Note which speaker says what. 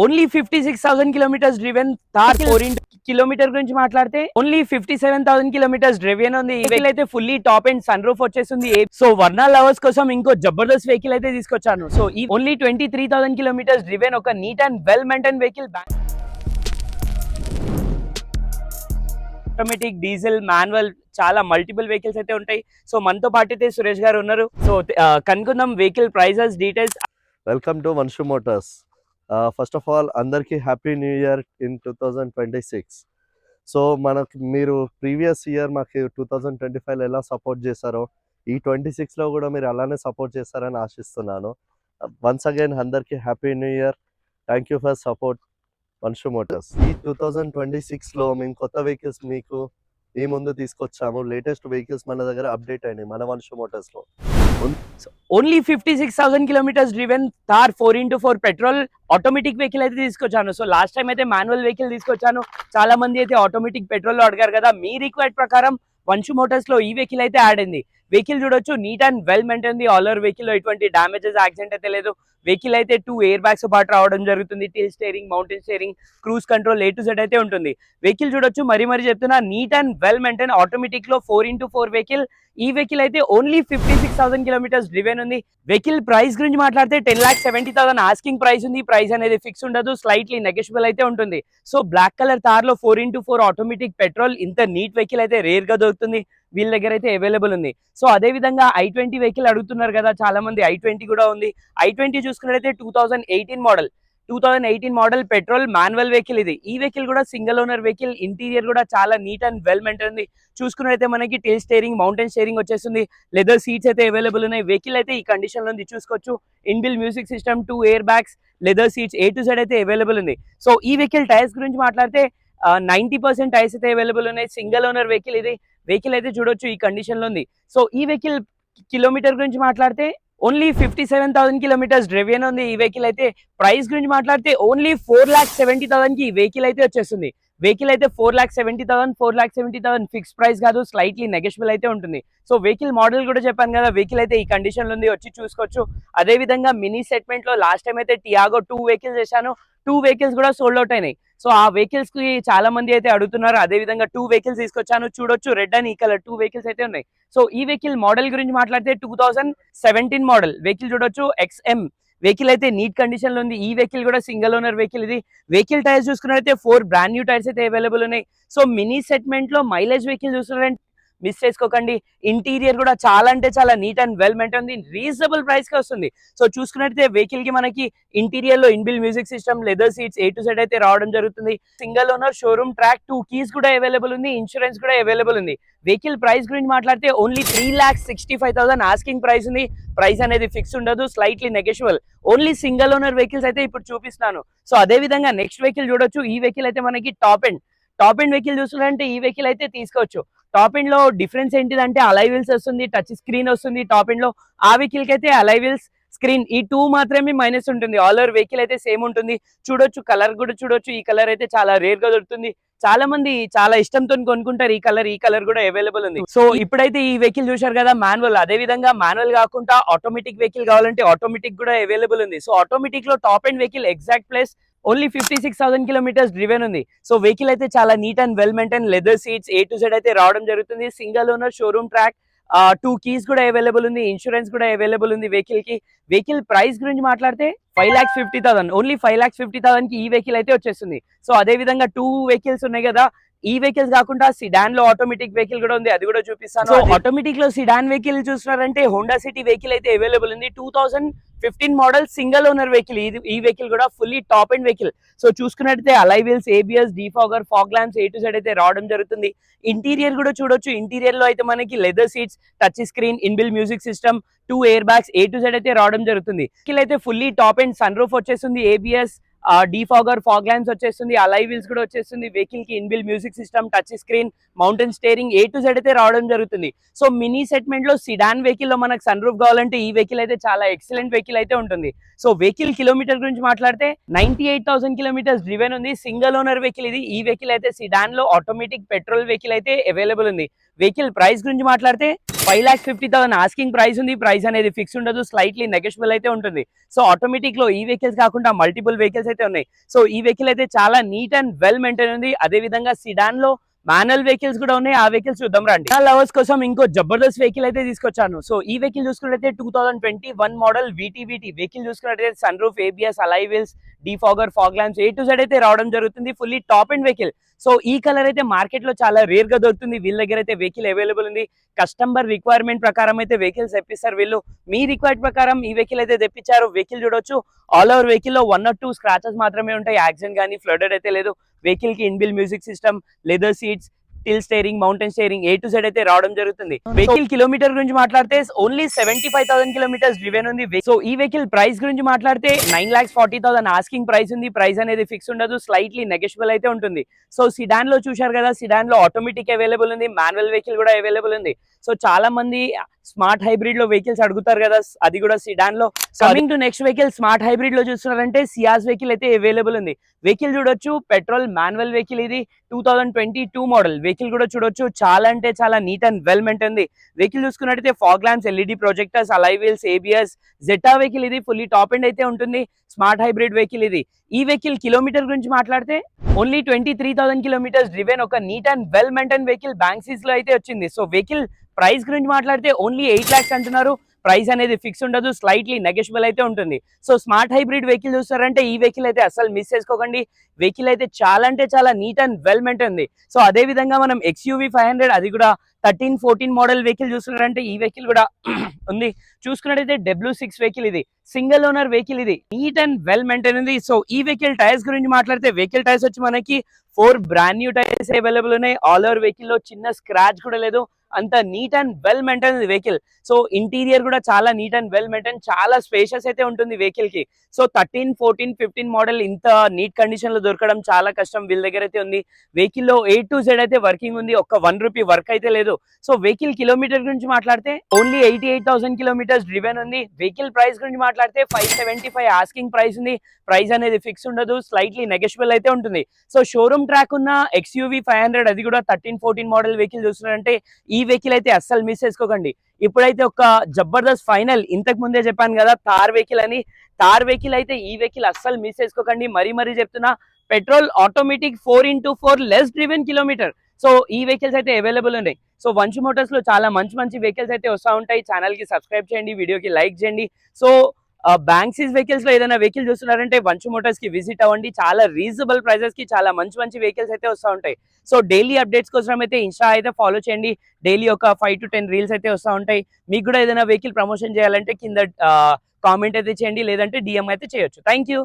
Speaker 1: Only 56,000 kilometres driven. Thar 4 kilometre గురించి మాట్లాడితే only 57,000 kilometres driven ఉంది. ఈ వెహికల్ అయితే fully top and sun roof వచ్చేసింది. సో వర్నా లవర్స్ కోసం ఇంకో జబర్దస్త్ వెహికల్ అయితే తీసుకొచ్చాను. సో ఈ ఓన్లీ 23,000 కిలోమీటర్స్ డ్రివెన్, ఒక neat and well maintain vehicle. Automatic, diesel, manual, చాలా మల్టిపుల్ వెహికల్స్ అయితే ఉంటాయి. సో మనతో పాటు అయితే సురేష్ గారు ఉన్నారు. సో కనుక్కుందాం vehicle prices, details.
Speaker 2: Welcome to Vanshu motors. First of all అందరికీ happy new year in 2026. So మనకు మీరు ప్రీవియస్ ఇయర్ మాకు 2025లో ఎలా సపోర్ట్ చేశారో ఈ 26లో కూడా మీరు అలానే సపోర్ట్ చేస్తారని ఆశిస్తున్నాను. వన్స్ అగైన్ అందరికీ happy new year. Thank you for support Vanshu motors. ఈ 2026లో మేము కొత్త వెహికల్స్ మీకు ఈ ముందు తీసుకొచ్చాము. లేటెస్ట్ వెహికల్స్ మన దగ్గర అప్డేట్ అయినాయి మన వన్షు మోటార్స్లో.
Speaker 1: Only 56,000 kilometres driven, Thar 4x4 petrol automatic vehicle అయితే తీసుకొచ్చాను. సో లాస్ట్ టైం అయితే మాన్యువల్ వెహికల్ తీసుకొచ్చాను. చాలా మంది అయితే ఆటోమేటిక్ పెట్రోల్ లో అడిగారు కదా. మీ రిక్వైర్డ్ ప్రకారం వన్షు మోటార్స్ లో ఈ వెహికల్ అయితే యాడ్ అయింది. వెహికల్ చూడొచ్చు, neat and well maintain. All over vehicle లో ఎటువంటి డామేజెస్, యాక్సిడెంట్ అయితే లేదు. వెహికల్ అయితే 2 ఎయిర్ బ్యాగ్స్ పాటు రావడం జరుగుతుంది. Tilt steering, mountain steering, cruise control A to Z అయితే ఉంటుంది. వెహికల్ చూడొచ్చు, మరీ చెప్తున్నా, neat and well maintain. Automatic లో 4x4 వెహికల్. ఈ వెహికల్ అయితే ఓన్లీ 56,000 కిలోమీటర్స్ డ్రివెన్ ఉంది. వెహికల్ ప్రైస్ గురించి మాట్లాడితే 10,70,000 ఆస్కింగ్ ప్రైస్ ఉంది. ప్రైస్ అనేది ఫిక్స్ ఉండదు, స్లైట్లీ నెగోషియబుల్ అయితే ఉంటుంది. సో బ్లాక్ కలర్ థార్ లో 4x4 ఆటోమేటిక్ పెట్రోల్, ఇంత నీట్ వెహికల్ అయితే రేర్ గా దొరుకుతుంది. వీళ్ళ దగ్గర అయితే అవైలబుల్ ఉంది. సో అదే విధంగా i20 వెహికల్ అడుగుతున్నారు కదా చాలా మంది. i20 కూడా ఉంది. i20 చూసుకున్నట్లయితే 2018 మోడల్ పెట్రోల్ మాన్యువల్ వెహికల్ ఇది. ఈ వెహికల్ కూడా సింగిల్ ఓనర్ వెహికల్. ఇంటీరియర్ కూడా చాలా నీట్ అండ్ వెల్ మెయింటైన్ ఉంది. చూసుకున్నట్లయితే మనకి టిల్ స్టీరింగ్, మౌంటైన్ స్టీరింగ్ వచ్చేస్తుంది. లెదర్ సీట్స్ అయితే అవైలబుల్ ఉన్నాయి. వెహికల్ అయితే ఈ కండిషన్ లో ఉంది, చూసుకోవచ్చు. ఇన్బిల్ music system, 2 air bags, leather seats A to Z అయితే అవైలబుల్ ఉంది. సో ఈ వెహికల్ టైర్స్ గురించి మాట్లాడితే 90% టైర్స్ అయితే అవైలబుల్ ఉన్నాయి. సింగిల్ ఓనర్ వెహికల్ ఇది. వెహికల్ అయితే చూడొచ్చు ఈ కండిషన్ లో ఉంది. సో ఈ వెహికల్ కిలోమీటర్ గురించి మాట్లాడితే ఓన్లీ 57,000 కిలోమీటర్స్ డ్రైవెన్ ఉంది. ఈ వెహికల్ అయితే ప్రైస్ గురించి మాట్లాడితే ఓన్లీ 4,70,000 కి ఈ వెహికల్ అయితే వచ్చేస్తుంది. వెహికల్ అయితే 4,70,000 ఫిక్స్ ప్రైస్ కాదు, స్లైట్లీ నెగోషియబుల్ అయితే ఉంటుంది. సో వెహికల్ మోడల్ కూడా చెప్పాను కదా, వెహికల్ అయితే ఈ కండిషన్ లో ఉంది, వచ్చి చూసుకోవచ్చు. అదే విధంగా మినీ సెగ్మెంట్ లో లాస్ట్ టైం అయితే టియాగో 2 వెహికల్స్ చేశాను. 2 వెహికల్స్ కూడా సోల్డ్ అవుట్ అయినాయి. సో ఆ వెహికల్స్ కి చాలా మంది అయితే అడుగుతున్నారు. అదే విధంగా 2 వెహికల్స్ తీసుకొచ్చాను, చూడొచ్చు. రెడ్ అండ్ ఈ కలర్ 2 వెహికల్స్ అయితే ఉన్నాయి. సో ఈ వెహికల్ మోడల్ గురించి మాట్లాడితే 2017 మోడల్ వెహికల్ చూడొచ్చు. XM వెహికల్ అయితే నీట్ కండిషన్ లో ఉంది. ఈ వెహికల్ కూడా సింగిల్ ఓనర్ వెహికల్ ఇది. వెహికల్ టైర్స్ చూసుకున్నట్లయితే 4 బ్రాండ్ న్యూ టైర్స్ అయితే అవైలబుల్ ఉన్నాయి. సో మినీ సెగ్మెంట్ లో మైలేజ్ వెహికల్ చూస్తున్నారంటే మిస్ చేసుకోకండి. ఇంటీరియర్ కూడా చాలా అంటే చాలా నీట్ అండ్ వెల్ మెయింటైన్ ఉంది. రీజనబుల్ ప్రైస్ కి వస్తుంది. సో చూసుకున్నట్లయితే వెహికల్ కి మనకి ఇంటీరియర్ లో ఇన్బిల్ music system, leather seats A to Z అయితే రావడం జరుగుతుంది. Single owner, showroom track, 2 keys కూడా అవైలబుల్ ఉంది. ఇన్సూరెన్స్ కూడా అవైలబుల్ ఉంది. వెహికల్ ప్రైస్ గురించి మాట్లాడితే ఓన్లీ 3,65,000 ఆస్కింగ్ ప్రైస్ ఉంది. ప్రైస్ అనేది ఫిక్స్ ఉండదు, slightly negotiable. Only single owner vehicles అయితే ఇప్పుడు చూపిస్తాను. సో అదే విధంగా నెక్స్ట్ వెహికల్ చూడొచ్చు. ఈ వెహికల్ అయితే మనకి టాప్ ఎండ్ వెహికల్ చూస్తున్నారంటే ఈ వెహికల్ అయితే తీసుకోవచ్చు. టాప్ ఎండ్ లో డిఫరెన్స్ ఏంటిదంటే అలై వీల్స్ వస్తుంది, టచ్ స్క్రీన్ వస్తుంది టాప్ ఎండ్ లో. ఆ వెహికల్ కి అయితే అలై వీల్స్, స్క్రీన్ ఈ 2 మాత్రమే మైనస్ ఉంటుంది. ఆల్ ఓవర్ వెహికల్ అయితే సేమ్ ఉంటుంది. చూడొచ్చు, కలర్ కూడా చూడొచ్చు. ఈ కలర్ అయితే చాలా రేర్ గా దొరుకుతుంది. చాలా మంది చాలా ఇష్టంతో కొనుక్కుంటారు. ఈ కలర్ కూడా అవైలబుల్ ఉంది. సో ఇప్పుడైతే ఈ వెహికల్ చూశారు కదా మాన్యువల్. అదే విధంగా మాన్యువల్ కాకుండా ఆటోమేటిక్ వెహికల్ కావాలంటే ఆటోమేటిక్ కూడా అవైలబుల్ ఉంది. సో ఆటోమేటిక్ లో top end vehicle exact place only 56,000 kilometres driven ఉంది. సో వెహికల్ అయితే చాలా neat and well maintain. Leather seats A to Z అయితే రావడం జరుగుతుంది. Single owner, showroom track, 2 keys కూడా అవైలబుల్ ఉంది. ఇన్సూరెన్స్ కూడా అవైలబుల్ ఉంది వెహికల్ కి. వెహికల్ ప్రైస్ గురించి మాట్లాడితే 5,50,000, ఓన్లీ 5,50,000 కి ఈ వెహికల్ అయితే వచ్చేస్తుంది. సో అదే విధంగా 2 వెహికల్స్ ఉన్నాయి కదా. ఈ వెహికల్స్ కాకుండా సిడాన్ లో ఆటోమేటిక్ వెహికల్ కూడా ఉంది, అది కూడా చూపిస్తాను. సో ఆటోమేటిక్ లో సిడాన్ వెహికల్ చూస్తున్నారంటే హోండా సిటీ వెహికల్ అయితే అవైలబుల్ ఉంది. 2015 మోడల్ సింగిల్ ఓనర్ వెహికల్. ఈ వెహికల్ కూడా fully top end vehicle. So చూసుకున్నట్టయితే alloy wheels, ABS, defogger, fog lamps A to Z అయితే రావడం జరుగుతుంది. ఇంటీరియర్ కూడా చూడొచ్చు. ఇంటీరియర్ లో అయితే మనకి leather seats, touch screen, inbuilt music system, 2 air bags A to Z అయితే రావడం జరుగుతుంది. వెహికల్ అయితే fully top end, sun roof వచ్చేస్తుంది, ABS, డీఫాగర్, ఫాగ్ ల్యాంప్స్ వచ్చేస్తుంది, అలై వీల్స్ కూడా వచ్చేస్తుంది. వెహికల్ కి inbuilt music system, touch screen, mountain steering A to Z అయితే రావడం జరుగుతుంది. సో మినీ సెగ్మెంట్ లో సిడాన్ వెహికల్ లో మనకు సన్ రూఫ్ కావాలంటే ఈ వెహికల్ అయితే చాలా ఎక్సలెంట్ వెహికల్ అయితే ఉంటుంది. సో వెహికల్ కిలోమీటర్ గురించి మాట్లాడితే 98,000 కిలోమీటర్స్ డ్రివెన్ ఉంది. సింగిల్ ఓనర్ వెహికల్ ఇది. ఈ వెహికల్ అయితే సిడాన్ లో ఆటోమేటిక్ పెట్రోల్ వెహికల్ అయితే అవైలబుల్ ఉంది. వెహికల్ ప్రైస్ గురించి మాట్లాడితే 5,50,000 ఆస్కింగ్ ప్రైస్ ఉంది. ప్రైస్ అనేది ఫిక్స్ ఉండదు, స్లైట్లీ నెగోషియబుల్ అయితే ఉంటుంది. సో ఆటోమేటిక్ లో ఈ వెహికల్స్ కాకుండా మల్టిపుల్ వెహికల్స్ అయితే ఉన్నాయి. సో ఈ వెహికల్ అయితే చాలా నీట్ అండ్ వెల్ మెయింటైన్ ఉంది. అదే విధంగా సిడాన్ లో మాన్యువల్ వెహికల్స్ కూడా ఉన్నాయి. ఆ వెహికల్స్ చూద్దాం రండి. లవర్స్ కోసం ఇంకో జబర్దస్త్ వెహికల్ అయితే తీసుకొచ్చాను. సో ఈ వెహికల్ చూసుకున్నట్లయితే 2021 మోడల్ VTVT వెహికల్ చూసుకున్నట్లయితే sun roof, ABS, alloy wheels, defogger, fog lamps A to Z అయితే రావడం జరుగుతుంది. Fully top and vehicle. So ఈ కలర్ అయితే మార్కెట్ లో చాలా రేర్ గా దొరుకుతుంది. వీళ్ళ దగ్గర అయితే వెహికల్ అవైలబుల్ ఉంది. కస్టమర్ రిక్వైర్మెంట్ ప్రకారం అయితే వెహికల్స్ తెప్పిస్తారు వీళ్ళు. మీ రిక్వైర్మెంట్ ప్రకారం ఈ వెహికల్ అయితే తెప్పించారు. వెహికల్ చూడొచ్చు, ఆల్ ఓవర్ వెహికల్ లో 1 or 2 స్క్రాచెస్ మాత్రమే ఉంటాయి. యాక్సిడెంట్ కానీ ఫ్లడెడ్ అయితే లేదు. వెహికల్ కి inbuilt music system, leather seats, till steering, mountain steering A to Z అయితే రావడం జరుగుతుంది. వెహికల్ కిలోమీటర్ గురించి మాట్లాడితే ఓన్లీ 75,000 కిలోమీటర్స్ డ్రివెన్ ఉంది. సో ఈ వెహికల్ ప్రైస్ గురించి మాట్లాడితే 9,40,000 ఆస్కింగ్ ప్రైస్ ఉంది. ప్రైస్ అనేది ఫిక్స్ ఉండదు, స్లైట్లీ నెగోషియబుల్ అయితే ఉంటుంది. సో సిడాన్ లో చూశారు కదా, సిడాన్ లో ఆటోమేటిక్ అవైలబుల్ ఉంది, మాన్యువల్ వెహికల్ కూడా అవైలబుల్ ఉంది. సో చాలా మంది స్మార్ట్ హైబ్రిడ్ లో వెహికల్స్ అడుగుతారు కదా, అది కూడా సిడాన్ లో. Coming to next vehicle, smart hybrid లో చూస్తున్నారంటే సియాస్ వెహికల్ అయితే అవైలబుల్ ఉంది. వెహికల్ చూడొచ్చు, పెట్రోల్ మాన్యువల్ వెహికల్ ఇది. 2022 మోడల్ వెహికల్ కూడా చూడొచ్చు. చాలా అంటే చాలా నీట్ అండ్ వెల్ మెయింటైన్ ఉంది. వెహికల్ చూసుకున్నట్టయితే fog lamps, LED projectors, alloy wheels, ABS, Zeta vehicle ఇది. ఫుల్లీ టాప్ ఎండ్ అయితే ఉంటుంది. స్మార్ట్ హైబ్రిడ్ వెహికల్ ఇది. ఈ వెహికల్ కిలోమీటర్ గురించి మాట్లాడితే ఓన్లీ 23,000 కిలోమీటర్స్ డ్రివెన్, ఒక neat and well maintain vehicle బ్యాంక్సీస్ లో అయితే వచ్చింది. సో వెహికల్ ప్రైస్ గురించి మాట్లాడితే ఓన్లీ 8 lakhs అంటున్నారు. ప్రైస్ అనేది ఫిక్స్ ఉండదు, స్లైట్లీ నెగోషియబుల్ అయితే ఉంటుంది. సో స్మార్ట్ హైబ్రిడ్ వెహికల్ చూస్తారంటే ఈ వెహికల్ అయితే అసలు మిస్ చేసుకోకండి. వెహికల్ అయితే చాలా అంటే చాలా నీట్ అండ్ వెల్ మెయింటైన్ ఉంది. సో అదే విధంగా మనం XUV 500, అది కూడా 13-14 మోడల్ వెహికల్ చూస్తున్నారంటే ఈ వెహికల్ కూడా ఉంది. చూసుకున్నట్టయితే W6 వెహికల్ ఇది. సింగిల్ ఓనర్ వెహికల్ ఇది. నీట్ అండ్ వెల్ మెయింటైన్ ఉంది. సో ఈ వెహికల్ టైర్స్ గురించి మాట్లాడితే వెహికల్ టైర్స్ వచ్చి మనకి 4 బ్రాండ్ న్యూ టైర్స్ అవైలబుల్ ఉన్నాయి. ఆల్ ఓవర్ వెహికల్ లో చిన్న స్క్రాచ్ కూడా లేదు. అంత neat and well maintain vehicle. So interior కూడా చాలా నీట్ అండ్ వెల్ మెయింటైన్, చాలా స్పేషియస్ అయితే ఉంటుంది వెహికల్ కి. సో 13, 14, 15 మోడల్ ఇంత నీట్ కండిషన్ లో దొరకడం చాలా కష్టం. వీళ్ళ దగ్గర అయితే ఉంది. వెహికల్ లో A to Z అయితే వర్కింగ్ ఉంది. ఒక్క 1 రూపీ వర్క్ అయితే లేదు. సో వెహికల్ కిలోమీటర్ గురించి మాట్లాడితే ఓన్లీ 88,000 కిలోమీటర్స్ డ్రివెన్ ఉంది. వెహికల్ ప్రైస్ గురించి మాట్లాడితే 575 ఆస్కింగ్ ప్రైస్ ఉంది. ప్రైస్ అనేది ఫిక్స్ ఉండదు, స్లైట్లీ నెగోషియబుల్ అయితే ఉంటుంది. సో షోరూమ్ ట్రాక్ ఉన్న XUV 500, అది కూడా 13-14 మోడల్ వెహికల్ చూస్తున్నారంటే ఈ వెహికల్ అయితే అస్సలు మిస్ చేసుకోకండి. ఇప్పుడైతే ఒక జబర్దస్త్ ఫైనల్, ఇంతకు ముందే చెప్పాను కదా థార్ వెహికల్ అని. థార్ వెహికల్ అయితే ఈ వెహికల్ అస్సలు మిస్ చేసుకోకండి. మరీ చెప్తున్నా, petrol automatic 4x4 less driven kilometre. So ఈ వెహికల్స్ అయితే అవైలబుల్ ఉన్నాయి. సో వంశీ మోటార్స్ లో చాలా మంచి వెహికల్స్ అయితే వస్తూ ఉంటాయి. ఛానల్ కి సబ్స్క్రైబ్ చేయండి, వీడియోకి లైక్ చేయండి. సో బ్యాంక్సీస్ వెహికల్స్ లో ఏదైనా వెహికల్ చూస్తున్నారంటే వంశీ మోటార్స్ కి విజిట్ అవ్వండి. చాలా రీజనబుల్ ప్రైసెస్ కి చాలా మంచి వెహికల్స్ అయితే వస్తూ ఉంటాయి. సో డైలీ అప్డేట్స్ కోసం అయితే ఇన్స్టా అయితే ఫాలో చేయండి. డైలీ ఒక 5 to 10 రీల్స్ అయితే వస్తూ ఉంటాయి. మీకు కూడా ఏదైనా వెహికల్ ప్రమోషన్ చేయాలంటే కింద కామెంట్ అయితే చేయండి, లేదంటే DM అయితే చేయొచ్చు. Thank you.